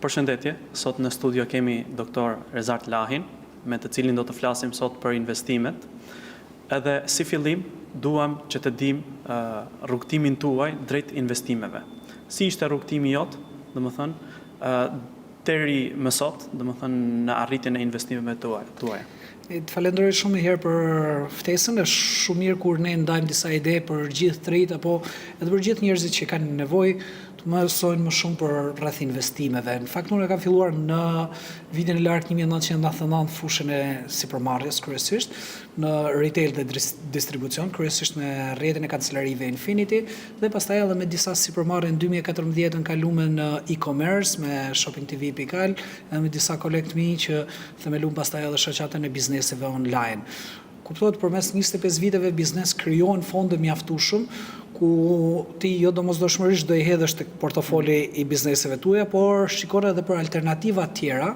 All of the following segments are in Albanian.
Përshëndetje, sot në studio kemi doktor Rezart Lahin, me të cilin do të flasim sot për investimet. Edhe si fillim, duam që të dim rrugtimin tuaj drejt investimeve. Si ishte rrugtimi jot, deri më sot, në arritjen e investimeve tuaja. Të falenderoj shumë herë për ftesën, është shumë mirë kur ne ndajmë disa ide për gjithë të rinjt apo edhe për gjithë njerëzit që kanë nevojë të mësojnë më shumë për rreth investimeve. Në fakt unë kam filluar në vitin e lartë 1999 fushën e sipërmarrjes kryesisht në retail dhe distribucion, kryesisht me rrjetin e kancelarive Infinity dhe pastaj edhe me disa sipërmarrje në 2014 kaluam në e-commerce me Shopping TV Pikal edhe me disa kolegë të mi që themelun pastaj edhe shoqatën e bizneseve online. Kuptohet përmes 25 viteve biznes krijohen fonde mjaftueshëm ku ti jo domosdoshmërisht do I hedhësh tek portofoli I bizneseve tuaja, por shikon edhe për alternativa tjera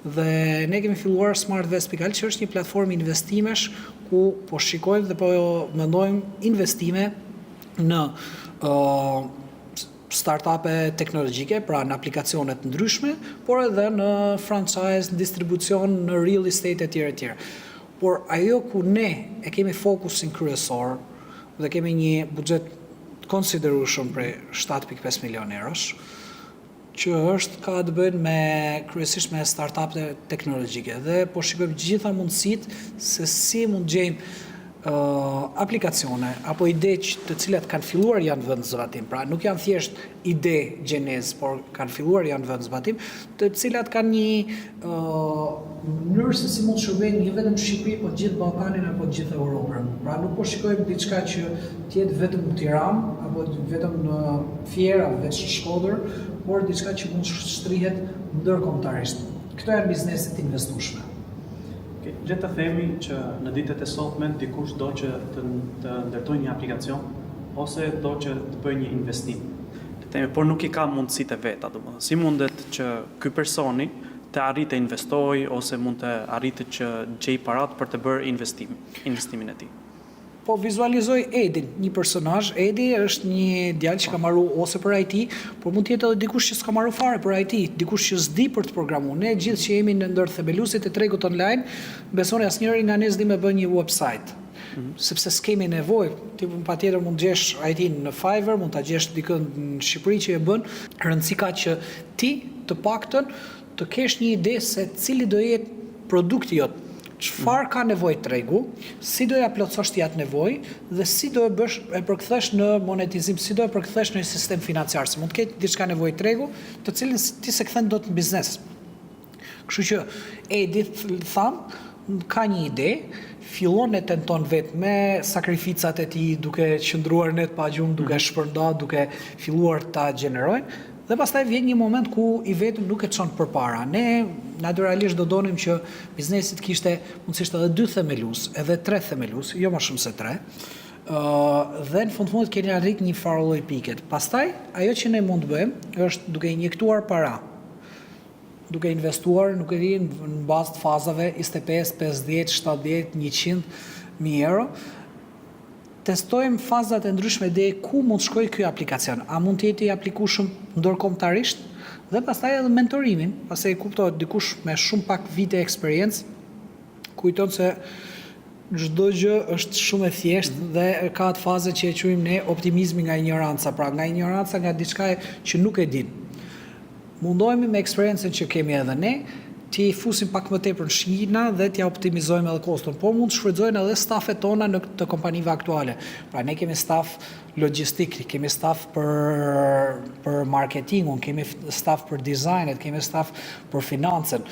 dhe ne kemi filluar SmartVest Pikal që është një platformë investimesh ku po shikojmë dhe po mendojmë investime në startupe teknologjike, pra në aplikacione të ndryshme, por edhe në franchise, në distribucion, në real estate e tjera. Por ajo ku ne e kemi fokusin kryesor dhe kemi një buxhet konsiderueshëm prej 7.5 milion eurosh, që ka të bëjë kryesisht me startupe teknologjike dhe po shikojmë gjitha mundësitë se si mund gjejmë aplikacione apo ide të cilat kanë filluar janë vend zbatim. Pra nuk janë thjesht ide gjenez, por kanë filluar janë vend zbatim, të cilat kanë një mënyrë se si mund shërbejnë jo vetëm Shqipëri, por gjithë Ballkanin apo gjithë Europën. Pra nuk po shikojmë diçka që të jetë vetëm në Tiranë apo vetëm në Fiera, veç Shkodër, por diçka që mund shtrihet ndërkombëtarisht. Këto janë bizneset investueshme. Le të themi që në ditët e sotme dikush do që të ndërtojë një aplikacion ose do që të bëjë një investim. Le të themi, por nuk I ka mundësitë e veta, domethënë. Si mundet që ky personi të arrijë të investojë ose mund të arrijë që gjej parat për të bërë investimin e tij? Po vizualizoj Edin, një personazh. Edi është një djalë që ka marru ose për IT, por mund të jetë edhe dikush që s'ka marru fare për IT, dikush që s'di për të programuar. Ne gjithë që jemi në ndër themeluesit e tregut online, besoni asnjëri nga ne s'di me bën një website. Sepse s'kemi nevojë, ti patjetër mund të gjesh IT në Fiverr, mund ta gjesh dikë në Shqipëri që e bën. Rëndësi ka që ti të paktën të kesh një ide se cili do jetë produkti jot. Çfarë ka nevojë tregu, si do ja plotësosh ti atë nevojë dhe si do e përkthesh në monetizim, si do e përkthesh në një sistem financiar, se mund të ketë diçka nevojë tregu, të cilin ti se kthen dot në biznes. Kështu që Edi ka një ide, fillon e tenton vetë me sakrificat e tij, duke qëndruar net pa gjumë, duke shpërndarë, duke filluar ta gjenerojnë. Dhe pastaj vjen një moment ku I vetëm nuk e çon përpara. Ne natyralisht do donim që biznesi të kishte mundësisht edhe 2 themelues, edhe 3 themelues, jo më shumë se 3. Dhe në fund keni arrit një farë lloj piket. Pastaj ajo që ne mund të bëjmë është duke injektuar para, duke investuar, nuk e di në bazë të fazave 25, 50, 70, 100.000 euro. Testojmë fazat e ndryshme dhe ku mund shkojë ky aplikacion. A mund të jetë I aplikueshëm ndërkombëtarisht dhe pastaj edhe mentorimin, pastaj kuptohet dikush me shumë pak vite eksperiencë, kujton se çdo gjë është shumë e thjeshtë dhe ka atë fazë që e quajmë ne optimizmi nga ignoranca, pra nga ignoranca nga diçka që nuk e din. Mundohemi me eksperiencën që kemi edhe ne, ti fusim pak më tepër në shina dhe t'ja optimizojmë edhe koston, por mund të shfrytëzojnë edhe stafet tona në të kompanive aktuale. Pra ne kemi staf logjistik, kemi staf për marketingun, kemi staf për dizajnet, kemi staf për financën,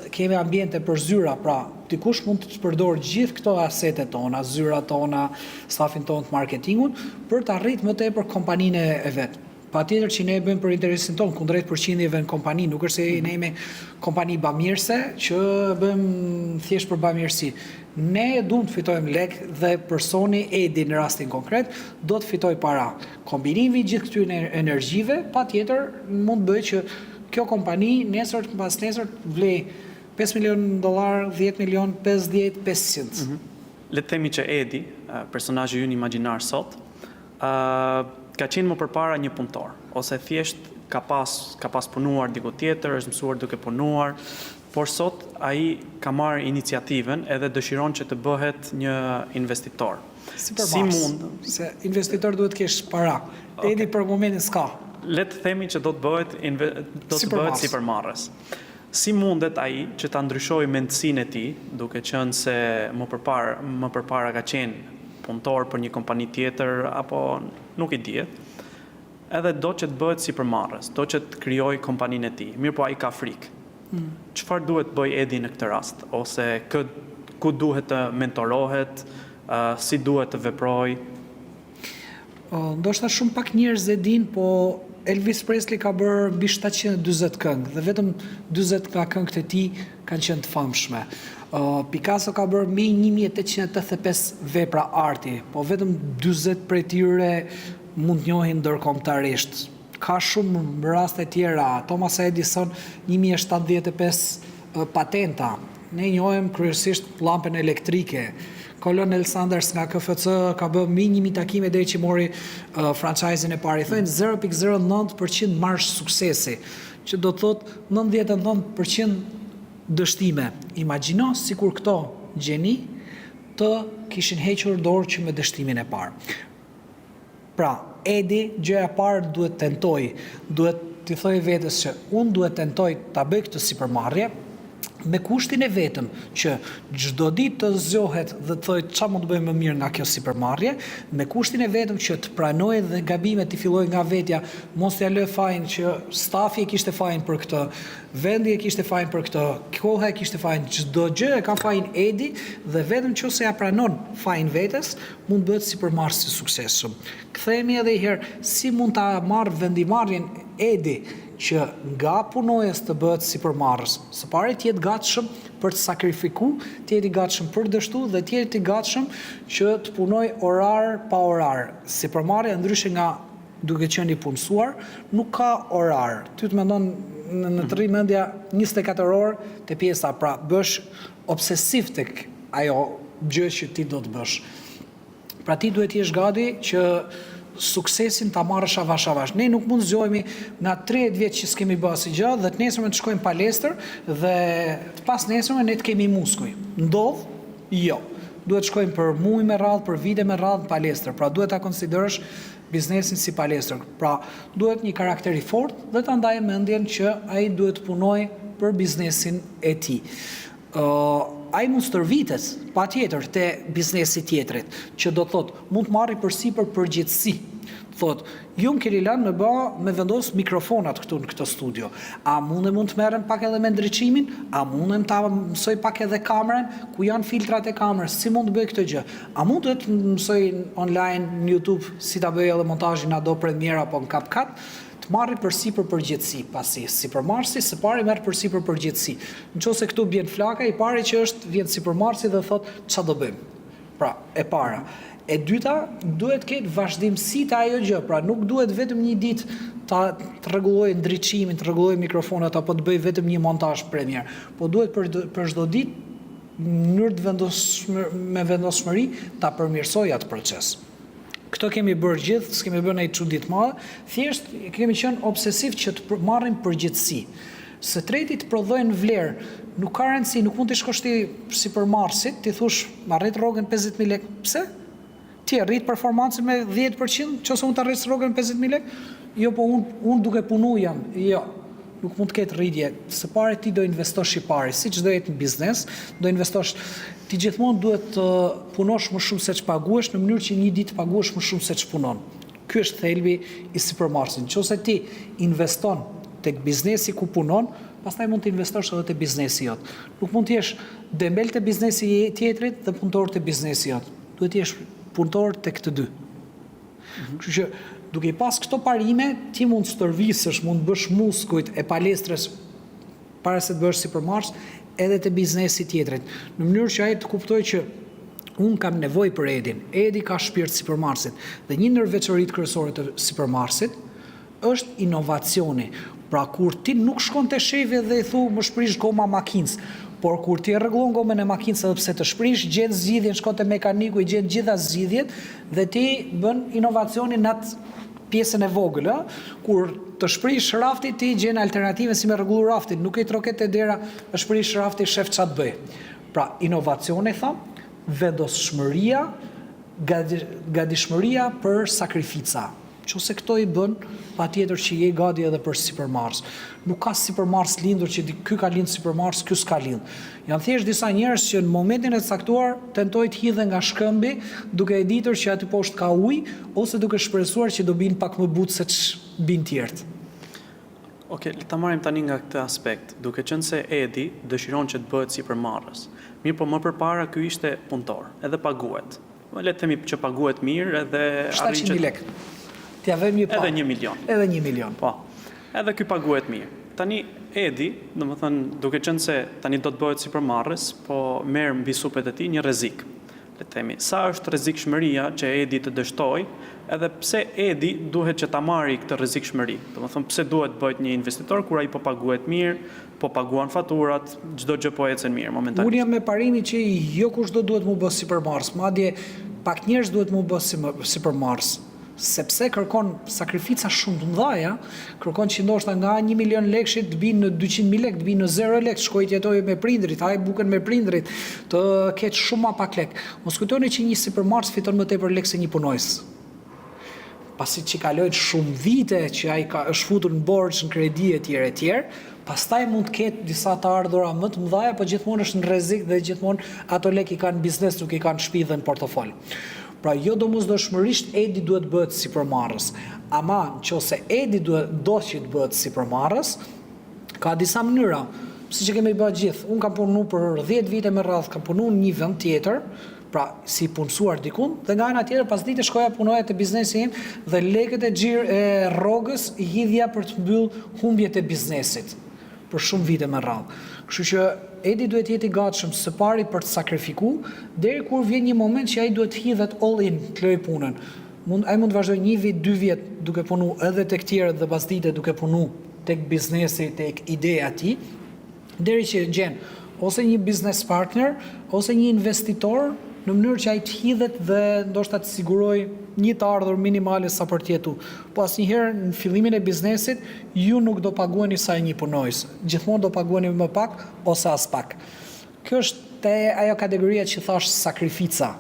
kemi ambiente për zyra, pra dikush mund të përdorë gjithë këto asete tona, zyrat tona, stafin tonë të marketingun, për të arritur më tepër kompaninë e vet. Patjetër që ne e bëjmë për interesin tonë, kundrejt përqindjeve në kompani, nuk është se ne jemi kompani bamirëse që bëjmë thjesht për bamirësi. Ne duam të fitojmë lek dhe personi Edi në rastin konkret do të fitoj para. Kombinimi gjithë këtyre energjive, patjetër mund të bëjë që kjo kompani nesër pas nesër vlej $5 milion, $10 milion, 50, 500. Le të themi që Edi, personazhi ynë imagjinar sot, ka qenë më përpara një punëtor, ose thjesht ka pas punuar diku tjetër, është mësuar duke punuar, por sot ai ka marrë iniciativën edhe dëshiron që të bëhet një investitor. Si mund? Se investitor duhet kesh para. Edi për momentin s'ka. Le të themi që do të bëhet sipërmarrës. Si mundet ai që ta ndryshojë mendësinë e tij, duke qenë se më përpara ka qenë punëtor për një kompani tjetër apo nuk i dihet, edhe do që të bëhet sipërmarrës, do që të krijojë kompaninë e tij. Mirë po ai ka frikë. Çfarë duhet bëj Edi në këtë rast? Ose ku duhet të mentorohet, si duhet të veproj? Ndoshta shumë pak njerëz e din, po Elvis Presley ka bërë mbi 740 këngë dhe vetëm 40 nga këngët e tij kanë qenë të famshme. Picasso ka bërë mbi 1885 vepra arti, po vetëm 40 prej tyre mund të njohin ndërkombëtarisht. Ka shumë raste tjera. Thomas Edison 1075 patenta. Ne njohim kryesisht llampën elektrike. Colonel Sanders nga KFC ka bërë mbi 1000 takime deri që mori franchise-in e parë. Thonë 0.09% marsh suksesi, që do të thotë 99% dështime. Imagjino sikur këto gjeni të kishin hequr dorë që me dështimin e parë. Pra, Edi gjëja parë duhet tentoj, duhet t'i thoj vetes që unë duhet tentoj ta bëj këtë sipërmarrje, me kushtin e vetëm që çdo ditë të zgjohet dhe të thojë çfarë mund të bëjmë më mirë nga kjo sipërmarrje, me kushtin e vetëm që të pranoj dhe gabimet të filloj nga vetja, mos t'ia lë fajin që stafi e kishte fajin për këtë, vendi e kishte fajin për këtë, koha e kishte fajin, çdo gjë e ka fajin Edi dhe vetëm nëse ja pranon fajin vetes, mund bëhet sipërmarrës i suksesshëm. Kthehemi edhe një herë, si mund ta marr vendimarrjen Edi që nga punojës të bëhet sipërmarrës. Së pari të jetë gatshëm për të sakrifiku, të jetë i gatshëm për dështu dhe të jetë i gatshëm që të punoj orar pa orar. Sipërmarrja ndryshe nga duke qenë i punësuar, nuk ka orar. Ty të mendon në të rri mendja 24 orë të pjesa, pra bësh obsesiv tek ajo gjë që ti do të bësh. Pra ti duhet jesh gati që suksesin ta marrësh avash. Ne nuk mund zgjohemi nga 30 vjet që s'kemi bërë asgjë gjë dhe të nesërmen të shkojmë palestër dhe të pas nesërmen ne të kemi muskuj. Ndodh? Jo. Duhet shkojmë për muaj me radhë, për vite me radhë palestër. Pra duhet ta konsiderosh biznesin si palestër. Pra duhet një karakter i fortë dhe ta ndajë mendjen që ai duhet të punojë për biznesin e tij. Ai mund stërvitet patjetër te biznesi tjetrit, që do thotë mund të marrë përsipër përgjegjësi. Thotë, ju më keni lënë me vendos mikrofonat këtu në këtë studio. A mund të merrem pak edhe me ndriçimin? A mundem ta mësoj pak edhe kamerën, ku janë filtrat e kamerës? Si mund të bëj këtë gjë? A mund të mësoj online në YouTube si ta bëj edhe montazhin Adobe Premiere apo në CapCut? Të marri përsipër përgjegjësi, pasi sipërmarrësi së pari merr përsipër përgjegjësi. Nëse këtu bjen flaka, i pari që vjen sipërmarrësi dhe thotë çfarë do bëjmë. Pra, e para. E dyta, duhet ketë vazhdimsi të ajo gjë, pra nuk duhet vetëm një ditë të rregulloj ndriçimin, të rregulloj mikrofonat apo të bëj vetëm një montazh Premiere, po duhet për çdo ditë në mënyrë me vendosmëri ta përmirësoj atë proces. Këto kemi bërë gjithë, s'kemi bërë një çudi të madhe, thjesht kemi qenë obsesiv që të marrim përgjegjësi. Së treti të prodhojnë vlerë, nuk ka rëndësi, nuk mund të shkosh ti sipërmarrësit, ti thosh, marrit rrogën 50.000 lekë. Pse? Ti arrit performancën me 10%, nëse unë të arrit rrogën 50.000 lekë? Jo, po unë duke punu jam. Jo. Nuk mund të ketë rritje. Së pari ti do investosh i pari, siç do jetë në biznes, do investosh. Ti gjithmonë duhet të punosh më shumë se ç'paguhesh në mënyrë që një ditë paguhesh më shumë se ç'punon. Ky është thelbi i sipërmarrësit. Nëse ti investon tek biznesi ku punon, pastaj mund të investosh edhe te biznesi jot. Nuk mund të jesh dembel te biznesi tjetrit dhe punëtor te biznesi jot. Duhet të jesh punëtor tek të dy. Kështu që duke i pas këto parime, ti mund të stërvisësh, mund të bësh muskujt e palestrës para se të bësh sipërmarrës edhe te biznesi tjetrit, në mënyrë që ai të kuptojë që unë kam nevojë për Edin. Edi ka shpirt sipërmarrësit dhe një ndër veçoritë kryesore të sipërmarrësit është inovacioni. Pra kur ti nuk shkon te shefi dhe i thu më shprish goma makinës, por kur ti rregullon gomën e makinës edhe pse të shprish, gjen zgjidhjen, shkon te mekaniku, i gjen gjitha zgjidhjet dhe ti bën inovacionin pjesën e vogël, kur të shprish rafti ti gjen alternative si me rregullu raftin, nuk i troket e dera, të shprish rafti shef ç'a të bëj. Pra, inovacioni tham, vendosshmëria, gatishmëria për sakrifica. Qose këto i bën, patjetër që je gati edhe për sipërmarrës. Nuk ka sipërmarrës lindur që ky ka lind sipërmarrës, ky s'ka lind. Janë thjesht disa njerëz që në momentin e caktuar tentojnë të hidhen nga shkëmbi, duke e ditur që aty poshtë ka ujë ose duke shpresuar që do bin pak më butë se ç'bin tjerët. Okej, ta marrim tani nga këtë aspekt, duke qenë se Edi dëshiron që të bëhet sipërmarrës. Mirë, po më përpara ky ishte punëtor, edhe paguhet. Le të themi që paguhet mirë edhe 700.000 lekë. T'ja vëmë një pa. Edhe 1 milion. Edhe 1 milion. Po. Edhe ky paguhet mirë. Tani Edi, domethënë duke qenë se tani do të bëhet sipërmarrës, po merr mbi supet e tij një rrezik. Le të themi, sa është rrezikshmëria që Edi të dështoj, edhe pse Edi duhet që ta marrë këtë rrezikshmëri. Domethënë pse duhet bëhet një investitor kur ai po paguhet mirë, po paguan faturat, çdo gjë po ecën mirë momentalisht. Unë jam me parimin që jo kushdo duhet mu bë sipërmarrës, madje pak njerëz duhet mu bë sipërmarrës. Sepse kërkon sakrifica shumë të mëdha, kërkon që ndoshta nga 1 milion lekë të binë në 200.000 lekë, të binë në 0 lekë, shkoj të jetoj me prindrit, haj buken me prindrit, të ketë shumë ma pak lekë. Mos kujtoni që një sipërmarrës fiton më tepër lekë se një punojës. Pasi që kalojnë shumë vite që ai është futur në borxh, në kredi etj, pastaj mund të ketë disa të ardhura më të mëdha, po gjithmonë është në rrezik dhe gjithmonë ato lekë i kanë biznes, nuk i kanë shtëpi dhe në portofol. Pra jo domosdoshmërisht Edi duhet bëhet sipërmarrës, ama nëse Edi do që të bëhet sipërmarrës, ka disa mënyra, siç e kemi bërë gjithë. Unë kam punuar për 10 vite me radhë, kam punuar në një vend tjetër, pra si punësuar dikun, dhe nga ana tjetër pas ditë shkoja punoja te biznesi im dhe lekët e rrogës i hidhja për të mbyll humbjet e biznesit për shumë vite me radhë. Kështu që Edi duhet jetë i gatshëm së pari për të sakrifikuar deri kur vjen një moment që ai duhet hidhet all in, të lëj punën. Ai mund të vazhdojë 1 vit, 2 vjet duke punu edhe tek tjerët dhe pasdite duke punu tek biznesi, tek ideja e tij, deri që gjen ose një business partner ose një investitor në mënyrë që ai të hidhet dhe ndoshta të siguroj një të ardhur minimale sa për të jetuar. Po asnjëherë në fillimin e biznesit ju nuk do paguani sa një punojës. Gjithmonë do paguani më pak ose as pak. Kjo është ajo kategoria që thash sakrifica.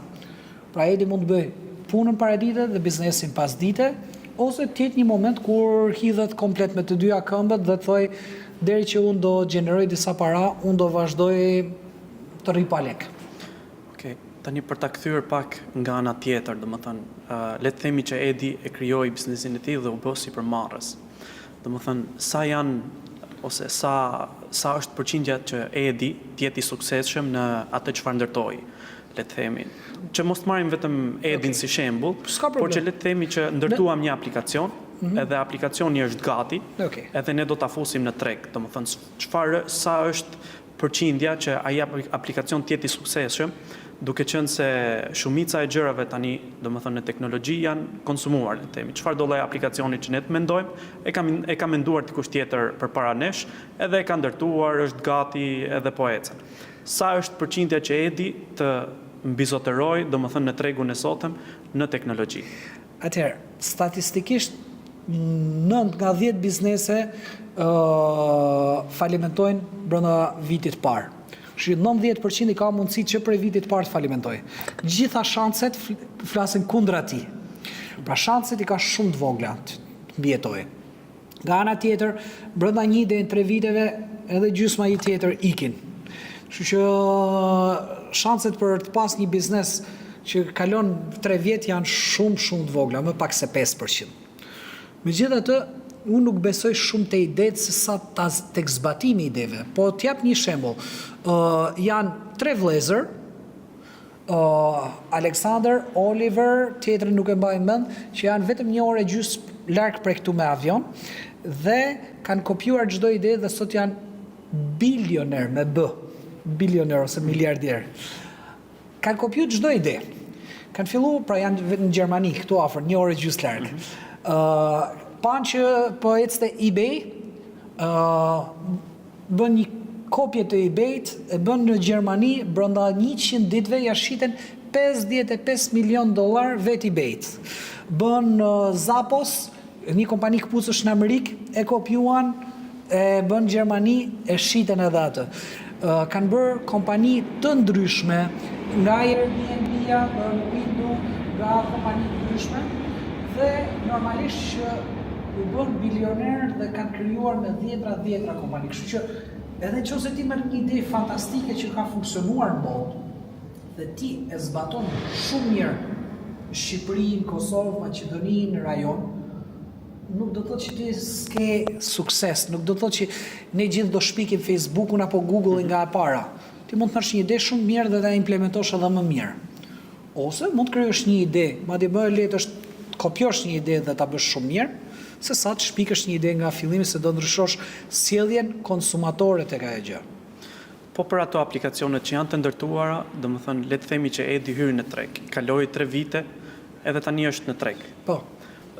Pra Edi mund të bëj punën para dite dhe biznesin pas dite, ose të jetë një moment kur hidhet komplet me të dyja këmbët dhe të thoj deri që unë do gjeneroj disa para, unë do vazhdoj të rri pa lekë. Tani për ta kthyer pak nga ana tjetër, domethënë, le të themi që Edi e krijoi biznesin e tij dhe u bë sipërmarrës. Domethënë, sa janë ose sa është përqindja që Edi të jetë i suksesshëm në atë çfarë ndërtoi, le të themi. Që mos të marrim vetëm Edin si shembull, por që le të themi që ndërtuam një aplikacion, edhe aplikacioni është gati, edhe ne do ta fusim në treg, domethënë, sa është përqindja që ai aplikacion të jetë i suksesshëm, duke qenë se shumica e gjërave tani, domethënë në teknologji janë konsumuar, le të themi. Çfarë do lloj aplikacioni që ne të mendojmë, e ka menduar dikush tjetër përpara nesh, edhe e ka ndërtuar, është gati edhe po ecën. Sa është përqindja që Edi të mbizotëroj, domethënë në tregun e sotëm në teknologji? Atëherë, statistikisht 9 nga 10 biznese falimentojnë brenda vitit parë. Që 90% i ka mundësi që prej vitit parë të falimentojë. Gjitha shanset flasin kundra tij. Pra shanset i ka shumë të vogla të mbijetojë. Nga ana tjetër, brenda 1 deri në 3 viteve edhe gjysma i tjetër ikin. Kështu që shanset për të pas një biznes që kalon 3 vjet janë shumë të vogla, më pak se 5%. Megjithatë, unë nuk besoj shumë te idetë se sa tek zbatimi i ideve. Po t'jap një shembull. Janë 3 vëllezër, Alexander, Oliver, tjetrin nuk e mbaj mend, që janë vetëm 1 orë gjys larg prej këtu me avion dhe kanë kopjuar çdo ide dhe sot janë bilioner me B, bilioner ose miliardier. Kanë kopjuar çdo ide. Kanë filluar, pra janë vetëm në Gjermani, këtu afër, 1 orë gjys larg. Panë që po ecte eBay, bën një kopje të eBay-t, e bën në Gjermani, brenda 100 ditëve ja shiten $55 milion vet eBay-t. Bën Zappos, një kompani këpucësh në Amerikë, e kopjuan, e bën Gjermani, e shiten edhe atë. Kanë bërë kompani të ndryshme, nga Airbnb-ja, Windu, nga kompani të ndryshme, dhe normalisht që u bën bilioner dhe kanë krijuar me dhjetra kompani. Kështu që edhe nëse ti merr një ide fantastike që ka funksionuar në botë, dhe ti e zbaton shumë mirë Shqipërinë, Kosovë, Maqedoninë, rajon, nuk do të thotë që ti s'ke sukses, nuk do të thotë që ne gjithë do shpikim Facebookun apo Google nga e para. Ti mund të marrësh një ide shumë mirë dhe ta implementosh edhe më mirë. Ose mund të krijosh një ide, madje më e lehtë është të kopjosh një ide dhe ta bësh shumë mirë, se sa të shpikësh një ide nga fillimi se do ndryshosh sjelljen konsumatore tek ajo gjë. Po për ato aplikacionet që janë të ndërtuara, domethënë le të themi që Edi hyri në treg, kaloi 3 vite, edhe tani është në treg. Po.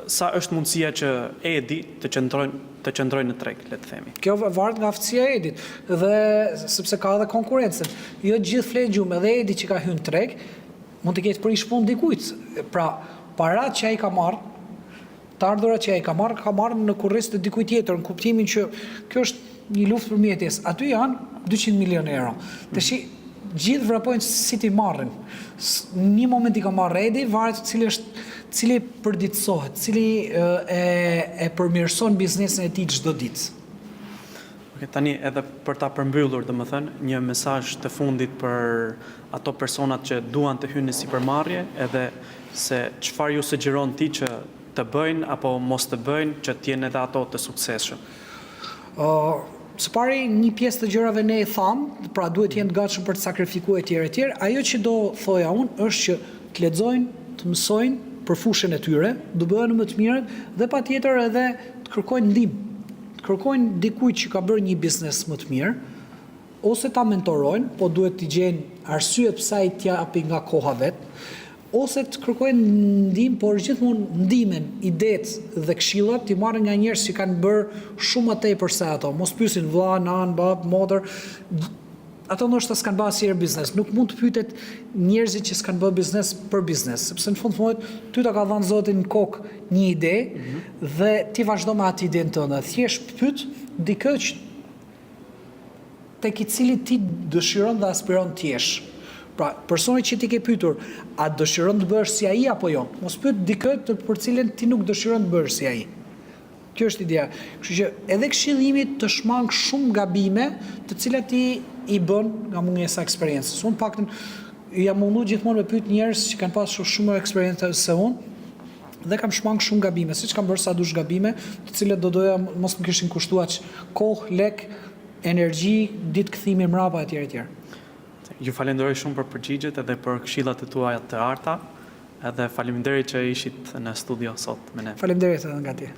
Sa është mundësia që Edi të qëndrojë në treg, le të themi? Kjo varet nga aftësia e Edit, dhe sepse ka edhe konkurrencën. Jo gjithë flenë gjumë, edhe Edi që ka hyrë në treg, mund të ketë prish punë dikujt. Pra, parat që ai ka marrë, të ardhurat që ai ka marrë në kurriz të dikujt tjetër, në kuptimin që kjo është një luftë për mjetesë. Aty janë 200 milion euro. Tash gjithë vrapojnë si ti marrin. Një moment i ka marrë Edi, varet cili përditësohet, cili e përmirëson biznesin e tij çdo ditë. Okay, tani edhe për ta përmbyllur, domethënë, një mesazh të fundit për ato personat që duan të hyjnë në sipërmarrje, edhe se çfarë ju sugjeron ti që të bëjnë apo mos të bëjnë që të jenë edhe ato të suksesshëm. Së pari, një pjesë të gjërave ne e thamë, pra duhet jenë të gatshëm për të sakrifikuar etj. Ajo që do thoja unë është që të lexojnë, të mësojnë për fushën e tyre, do bëhen më të mirët dhe patjetër edhe të kërkojnë ndihmë. Të kërkojnë dikujt që ka bërë një biznes më të mirë, ose ta mentorojnë, po duhet të gjejnë arsyet pse ai t'i japi nga koha vet, ose të kërkojnë ndihmë, por gjithmonë ndihmën, idetë dhe këshillat t'i marrin nga njerëz që kanë bërë shumë më tepër se ato. Mos pyesin vlla, nan, bab, motër. Ato ndoshta s'kan bërë asnjëherë biznes. Nuk mund të pyetet njerëzit që s'kan bërë biznes për biznes, sepse në fund ty ta ka dhënë Zoti në kokë një ide dhe ti vazhdo me atë idenë tënde. Thjesht pyet dikë që tek i cili ti dëshiron dhe aspiron të jesh. Pra, personi që ti ke pyetur, a dëshiron të bësh si ai apo jo? Mos pyet dikë për cilën ti nuk dëshiron të bësh si ai. Kjo është ideja. Kështu që edhe këshillimi të shmang shumë gabime, të cilat ti i bën nga mungesa eksperiencës. Unë paktën jam mundu gjithmonë me pyet njerëz që kanë pasur shumë eksperiencë se unë dhe kam shmang shumë gabime, siç kam bërë sa dush gabime, të cilat do doja mos më kishin kushtuar kohë, lek, energji, ditë kthimi mbrapa etj. Ju falenderoj shumë për përgjigjet edhe për këshillat e tuaja të arta, edhe faleminderit që ishit në studio sot me ne. Faleminderit edhe nga ti.